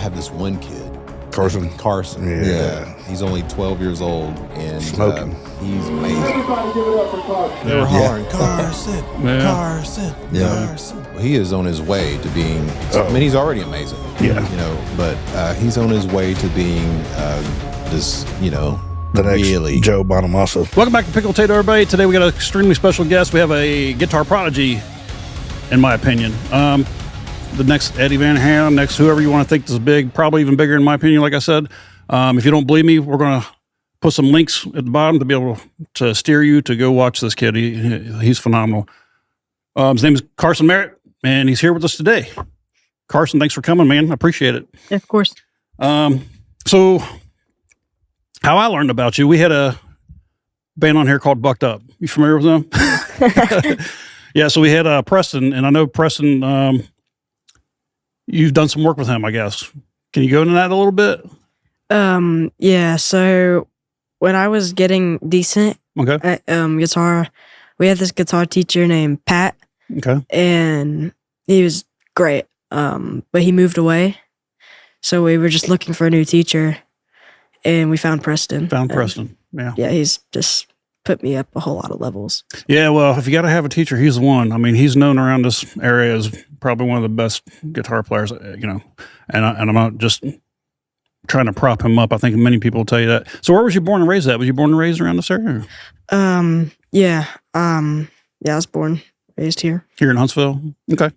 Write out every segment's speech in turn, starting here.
have this one kid. Carson. Yeah. He's only 12 years old and smoking. He's amazing. Everybody give it up for Carson. They were hollering, Carson, Yeah. Carson, Carson. He is on his way to being, I mean, he's already amazing. Yeah. You know, but he's on his way to being this, you know, The next really. Joe Bonamassa. Welcome back to Pickle Tato, everybody. Today we got an extremely special guest. We have a guitar prodigy, in my opinion. The next Eddie Van Halen, next whoever you want to think is big, probably even bigger in my opinion, like I said. If you don't believe me, we're going to put some links at the bottom to be able to steer you to go watch this kid. He's phenomenal. His name is Carson Merritt, and he's here with us today. Carson, thanks for coming, man. I appreciate it. Yeah, of course. So how I learned about you, we had a band on here called Bucked Up. You familiar with them? Yeah, so we had Preston, and I know Preston, you've done some work with him, I guess. Can you go into that a little bit? Yeah, so when I was getting decent Okay. at guitar, we had this guitar teacher named Pat, Okay. and he was great. But he moved away, so we were just looking for a new teacher, and we found Preston. Found And, Preston. Yeah. Yeah, he's just put me up a whole lot of levels. Yeah, well, if you got to have a teacher, he's the one. I mean, he's known around this area as probably one of the best guitar players, you know, and I'm not just trying to prop him up. I think many people will tell you that. So where was you born and raised at? Was you born and raised around this area? Yeah, I was born, raised here. Here in Huntsville? Okay.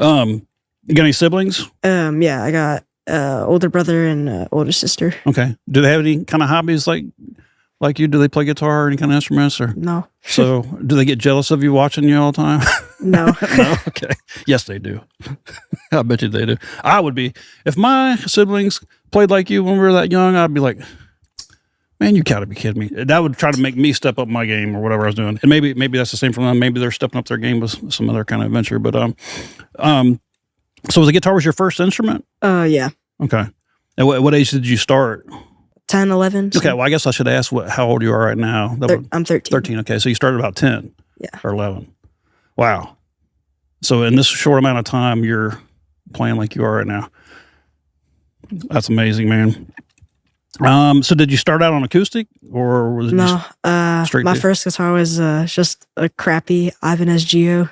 You got any siblings? Yeah, I got older brother and older sister. Okay. Do they have any kind of hobbies like you? Do they play guitar or any kind of instruments? Or No. so do they get jealous of you watching you all the time? No. No? Okay. Yes, they do. I bet you they do. I would be. If my siblings played like you when we were that young, I'd be like, man, you gotta be kidding me. That would try to make me step up my game or whatever I was doing. And maybe that's the same for them. Maybe they're stepping up their game with some other kind of adventure. But so the guitar was your first instrument? Yeah. Okay. And what age did you start? 10, 11. Okay, well, I guess I should ask how old you are right now. I'm 13. 13, okay. So you started about 10. Yeah. Or 11. Wow. So in this short amount of time, you're playing like you are right now. That's amazing, man. So did you start out on acoustic or was it just straight my to- first guitar was just a crappy Ivan SGO.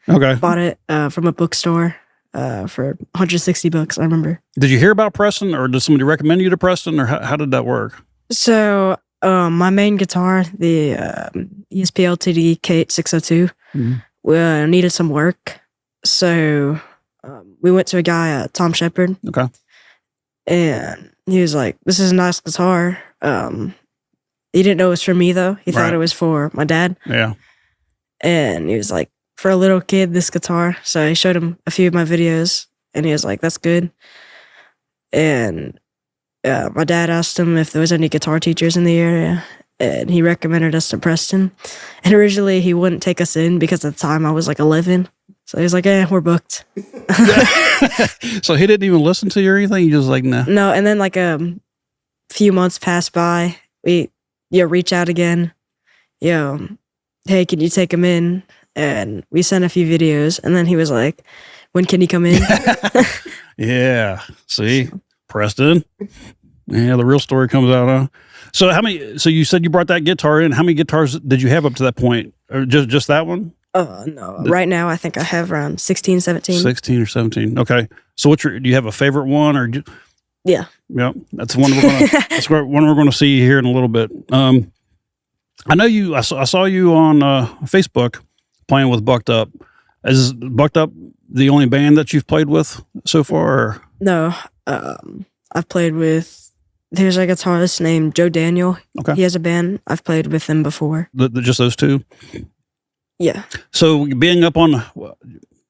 Okay. Bought it from a bookstore for $160, I remember. Did you hear about Preston or did somebody recommend you to Preston or how did that work? So my main guitar, the ESP LTD K8602, needed some work. So we went to a guy, Tom Shepard. Okay. And he was like, this is a nice guitar. He didn't know it was for me, though. He thought it was for my dad. Yeah. And he was like, for a little kid, this guitar. So I showed him a few of my videos, and he was like, that's good. And my dad asked him if there was any guitar teachers in the area, and he recommended us to Preston. And originally, he wouldn't take us in because at the time I was like 11. So he was like, we're booked. So he didn't even listen to you or anything? He just like, nah. No, and then like a few months passed by. We reach out again. Hey, can you take him in? And we sent a few videos, and then he was like, when can he come in? Yeah. See, Preston. Yeah, the real story comes out, huh? So so you said you brought that guitar in. How many guitars did you have up to that point? Or just that one? No. Right now, I think I have around 16, 17. 16 or 17. Okay. So do you have a favorite one or? Yeah. Yeah. That's one we're going to see here in a little bit. I know I saw you on Facebook playing with Bucked Up. Is Bucked Up the only band that you've played with so far? Or? No. I've played with, there's a guitarist named Joe Daniel. Okay. He has a band. I've played with him before. Just those two? Yeah. So being up on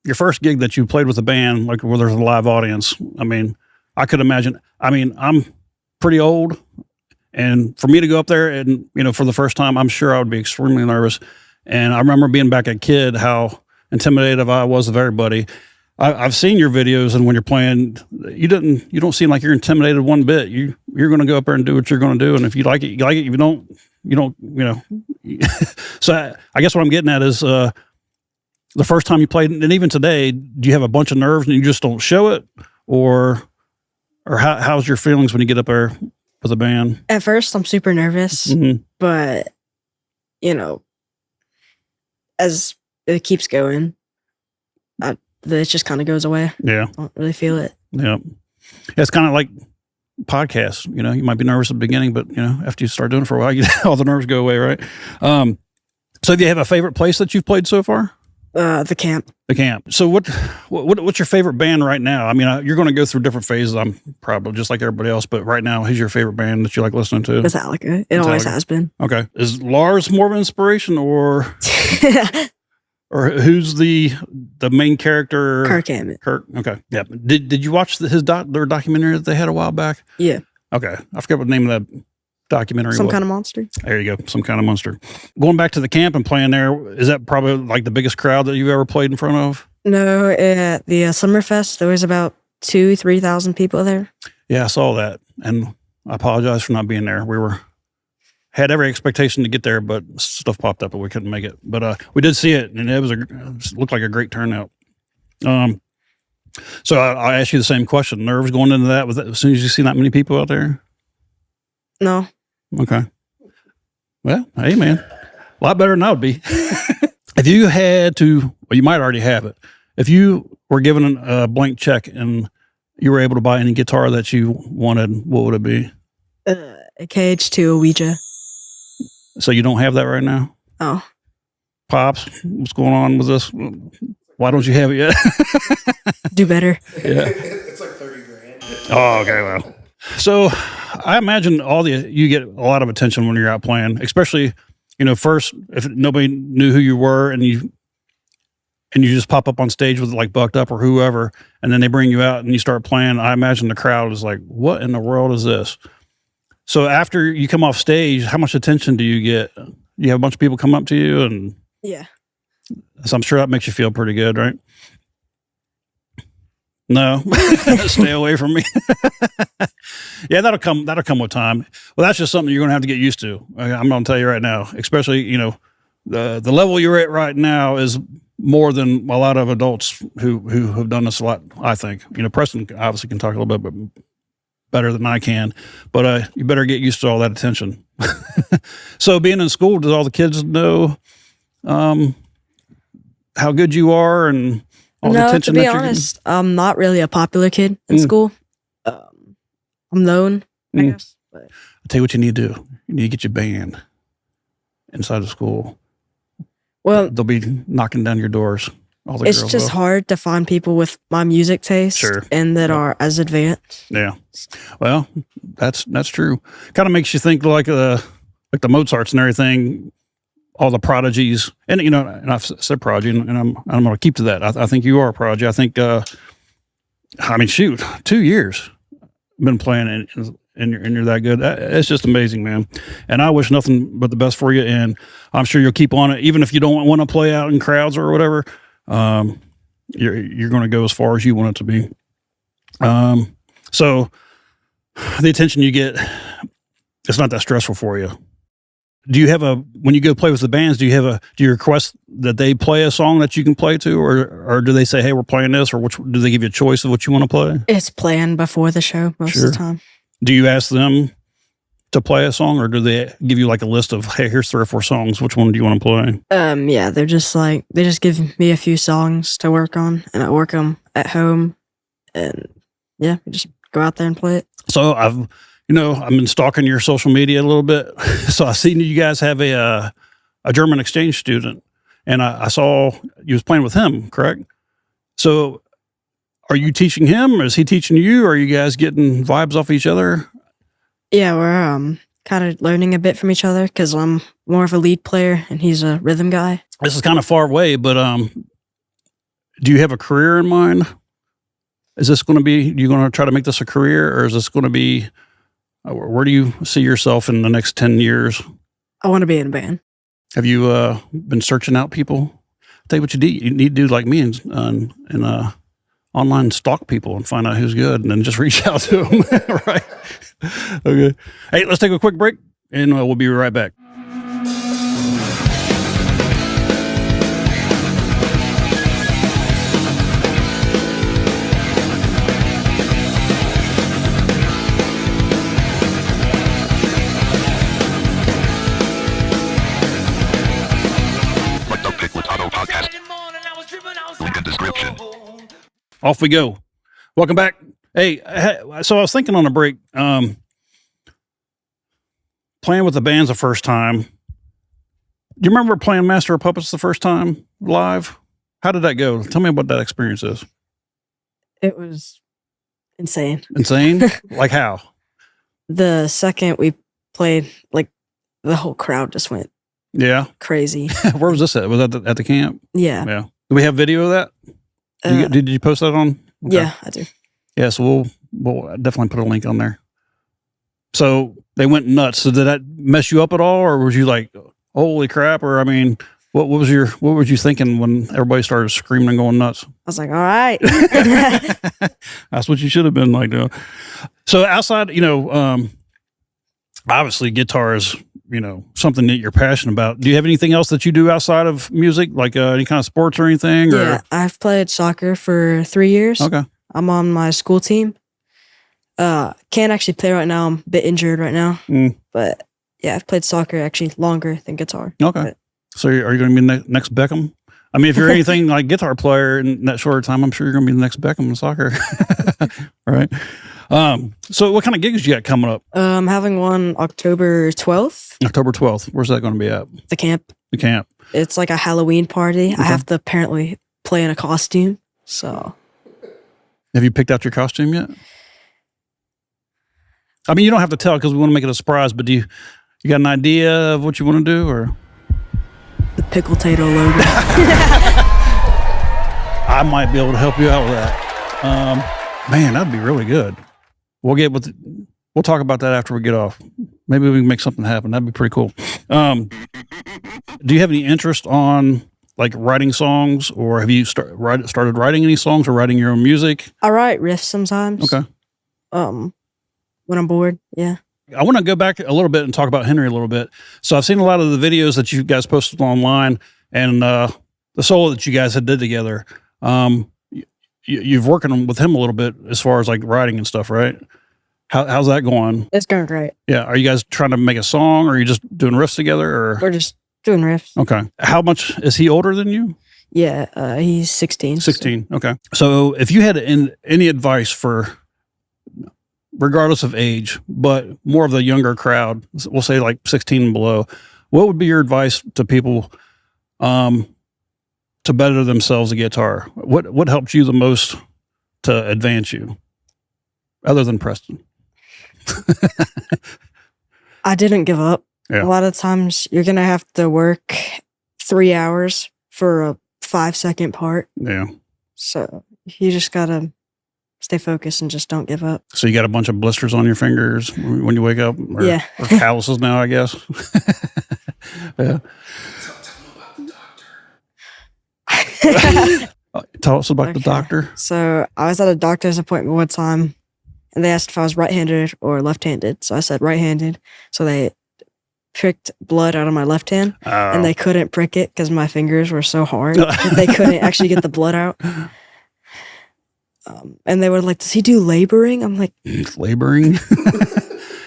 your first gig that you played with a band, like where there's a live audience, I mean, I could imagine, I'm pretty old, and for me to go up there and, for the first time, I'm sure I would be extremely nervous. And I remember being back a kid, how intimidated I was of everybody. I've seen your videos, and when you're playing, you don't seem like you're intimidated one bit. You're going to go up there and do what you're going to do, and if you like it, you like it. If you don't, you don't. So I guess what I'm getting at is the first time you played, and even today, do you have a bunch of nerves and you just don't show it, or or how's your feelings when you get up there with a band? At first, I'm super nervous, Mm-hmm. but as it keeps going, it just kind of goes away. Yeah. I don't really feel it. Yeah. It's kind of like podcasts. You might be nervous at the beginning, but after you start doing it for a while, all the nerves go away, right? So do you have a favorite place that you've played so far? The camp. The camp. So what's your favorite band right now? I mean, you're going to go through different phases. I'm probably just like everybody else, but right now, who's your favorite band that you like listening to? Metallica. It always has been. Okay. Is Lars more of an inspiration, or who's the main character? Kirk Hammett. Kirk. Okay. Yeah. Did you watch their documentary that they had a while back? Yeah. Okay. I forget what the name of that documentary Some was. Kind of Monster. There you go. Some Kind of Monster. Going back to the camp and playing there, is that probably like the biggest crowd that you've ever played in front of? No, at the Summerfest, there was about 2,000-3,000 people there. Yeah, I saw that. And I apologize for not being there. We had every expectation to get there, but stuff popped up and we couldn't make it. But we did see it, and it looked like a great turnout. So I asked you the same question. Nerves going into that as soon as you see that many people out there? No. Okay. Well, hey, man. A lot better than I would be. If you had to, well, you might already have it. If you were given a blank check and you were able to buy any guitar that you wanted, what would it be? A KH2, a Ouija. So you don't have that right now? Oh. Pops, what's going on with this? Why don't you have it yet? Do better. Yeah. It's like 30 grand. Oh, okay, well. So I imagine you get a lot of attention when you're out playing, especially, first, if nobody knew who you were and you just pop up on stage with like Bucked Up or whoever, and then they bring you out and you start playing. I imagine the crowd is like, what in the world is this? So after you come off stage, how much attention do you get? You have a bunch of people come up to you, and Yeah. so I'm sure that makes you feel pretty good, right? No, stay away from me. Yeah, that'll come with time. Well, that's just something you're going to have to get used to. I'm going to tell you right now, especially, the level you're at right now is more than a lot of adults who have done this a lot, I think. Preston obviously can talk a little bit better than I can, but you better get used to all that attention. So being in school, does all the kids know how good you are and all the attention to be that you're honest, I'm not really a popular kid in school. I'm known, I guess. But I'll tell you what you need to do. You need to get your band inside of school. well, They'll be knocking down your doors. All the it's girls just will. hard to find people with my music taste Sure. and that are as advanced. Yeah. Well, that's true. Kind of makes you think like the Mozarts and everything, all the prodigies, and and I've said prodigy, and I'm going to keep to that. I think you are a prodigy. I think. 2 years been playing, and you're that good. It's just amazing, man. And I wish nothing but the best for you. And I'm sure you'll keep on it, even if you don't want to play out in crowds or whatever. You're going to go as far as you want it to be. So the attention you get, it's not that stressful for you. Do you have when you go play with the bands, do you request that they play a song that you can play to, or do they say, hey, we're playing this, or do they give you a choice of what you want to play? It's planned before the show most of the time. Do you ask them to play a song, or do they give you like a list of, hey, here's 3 or 4 songs, which one do you want to play? Yeah, they just give me a few songs to work on, and I work them at home, and yeah, we just go out there and play it. So I've been stalking your social media a little bit. So I seen you guys have a German exchange student, and I saw you was playing with him, correct? So are you teaching him, or is he teaching you? Or are you guys getting vibes off each other? Yeah, we're kind of learning a bit from each other because I'm more of a lead player and he's a rhythm guy. This is kind of far away, but do you have a career in mind? Is this going to be, you going to try to make this a career, or is this going to be, where do you see yourself in the next 10 years? I want to be in a band. Have you been searching out people? I'll tell you what you need. You need to do like me and online stalk people and find out who's good, and then just reach out to them. Right? Okay. Hey, let's take a quick break, and we'll be right back. Off we go. Welcome back. Hey, so I was thinking on a break, playing with the bands the first time. Do you remember playing Master of Puppets the first time live? How did that go? Tell me what that experience is. It was insane. Insane? Like how? The second we played, like the whole crowd just went crazy. Where was this at? Was that at the camp? Yeah. Yeah. Do we have video of that? Did you post that on? Okay. Yeah, I do. Yeah, so we'll definitely put a link on there. So they went nuts. So did that mess you up at all, or was you like, holy crap? Or I mean, what was you thinking when everybody started screaming and going nuts? I was like, all right. That's what you should have been like doing. So outside, obviously guitar is, something that you're passionate about. Do you have anything else that you do outside of music, like any kind of sports or anything? Yeah, I've played soccer for 3 years. Okay. I'm on my school team. Can't actually play right now. I'm a bit injured right now. But yeah, I've played soccer actually longer than guitar. Okay. But, so are you going to be the next Beckham? I mean, if you're anything like guitar player in that short time, I'm sure you're going to be the next Beckham in soccer. Right. So what kind of gigs you got coming up? I'm having one October 12th. October 12th. Where's that going to be at? The camp. The camp. It's like a Halloween party. Okay. I have to apparently play in a costume. So. Have you picked out your costume yet? I mean, you don't have to tell because we want to make it a surprise, but you got an idea of what you want to do, or? The Pickle Tato logo. I might be able to help you out with that. Man, that'd be really good. We'll talk about that after we get off. Maybe we can make something happen. That'd be pretty cool. Do you have any interest on like writing songs, or have you started writing any songs or writing your own music? I write riffs sometimes. Okay. When I'm bored, yeah. I want to go back a little bit and talk about Henry a little bit. So I've seen a lot of the videos that you guys posted online, and the solo that you guys had did together. You've working with him a little bit as far as like writing and stuff, right? How's that going? It's going great. Yeah. Are you guys trying to make a song, or are you just doing riffs together, or? We're just doing riffs. Okay. How much is he older than you? Yeah, he's 16. 16. So. Okay. So if you had any advice for, regardless of age, but more of the younger crowd, we'll say like 16 and below, what would be your advice to people to better themselves at guitar? What helped you the most to advance you, other than Preston? I didn't give up. Yeah. A lot of times you're going to have to work 3 hours for a 5-second part. Yeah. So you just got to stay focused and just don't give up. So you got a bunch of blisters on your fingers when you wake up? Or, yeah. Or calluses now, I guess. Yeah. Tell us about the doctor. So I was at a doctor's appointment one time, and they asked if I was right-handed or left-handed. So I said right-handed. So they pricked blood out of my left hand, and they couldn't prick it because my fingers were so hard that they couldn't actually get the blood out. And they were like, does he do laboring? I'm like, laboring?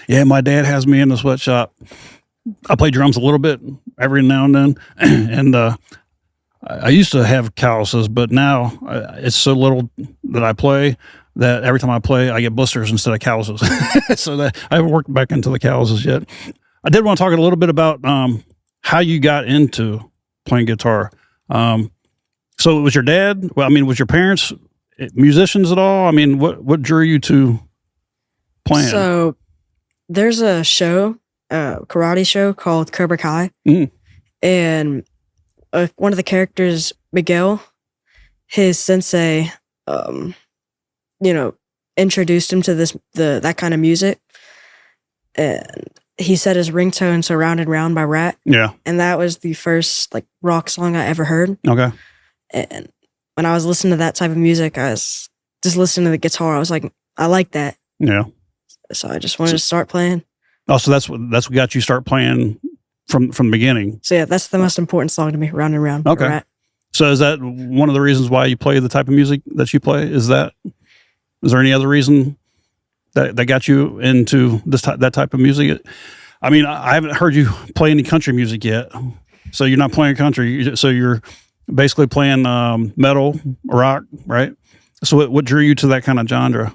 Yeah, my dad has me in the sweatshop. I play drums a little bit every now and then. And I used to have calluses, but now it's so little that I play that every time I play, I get blisters instead of calluses. So that I haven't worked back into the calluses yet. I did want to talk a little bit about how you got into playing guitar. So it was your dad? Well, I mean, was your parents musicians at all? I mean, what drew you to playing? So there's a show, karate show called Cobra Kai. And one of the characters, Miguel, his sensei, introduced him to that kind of music. And he set his ringtone to Round and Round by Rat. Yeah. And that was the first like rock song I ever heard. Okay. And when I was listening to that type of music, I was just listening to the guitar. I was like, I like that. Yeah. So I just wanted to start playing. Oh, so that's what got you start playing from the beginning. So yeah, that's the most important song to me, Round and Round. Okay. Rat. So is that one of the reasons why you play the type of music that you play? Is there any other reason that got you into that type of music? I mean, I haven't heard you play any country music yet. So you're not playing country. So you're basically playing metal, rock, right? So what drew you to that kind of genre?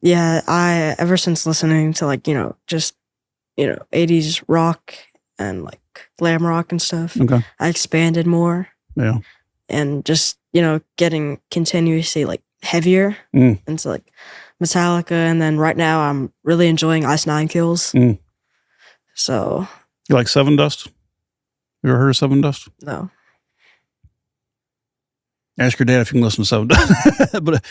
Yeah, I ever since listening to like, just 80s rock and like glam rock and stuff, Okay. I expanded more. Yeah. And just, getting continuously like heavier into like Metallica, and then right now I'm really enjoying Ice Nine Kills. So You like Seven Dust? You ever heard of Seven Dust? no. Ask your dad if you can listen to Seven Dust. But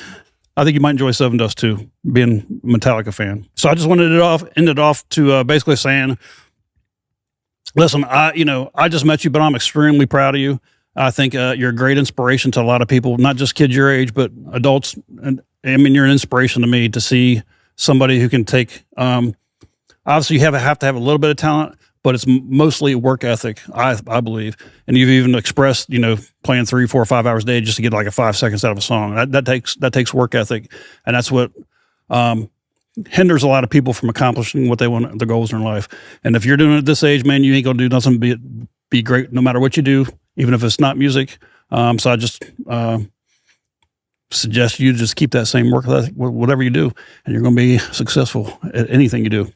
I think you might enjoy Seven Dust too, being a Metallica fan. So I just wanted to end it off to basically saying, listen, I just met you, but I'm extremely proud of you. I think you're a great inspiration to a lot of people, not just kids your age, but adults. And I mean, you're an inspiration to me to see somebody who can take, obviously you have to have a little bit of talent, but it's mostly work ethic, I believe. And you've even expressed, playing 3, 4, 5 hours a day just to get like a 5 seconds out of a song. That takes work ethic. And that's what hinders a lot of people from accomplishing what they want, their goals in life. And if you're doing it at this age, man, you ain't going to do nothing but be great no matter what you do, even if it's not music. So I just suggest you just keep that same work ethic, whatever you do, and you're going to be successful at anything you do.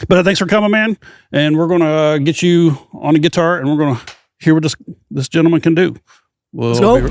But thanks for coming, man. And we're going to get you on the guitar, and we're going to hear what this gentleman can do. Let's go.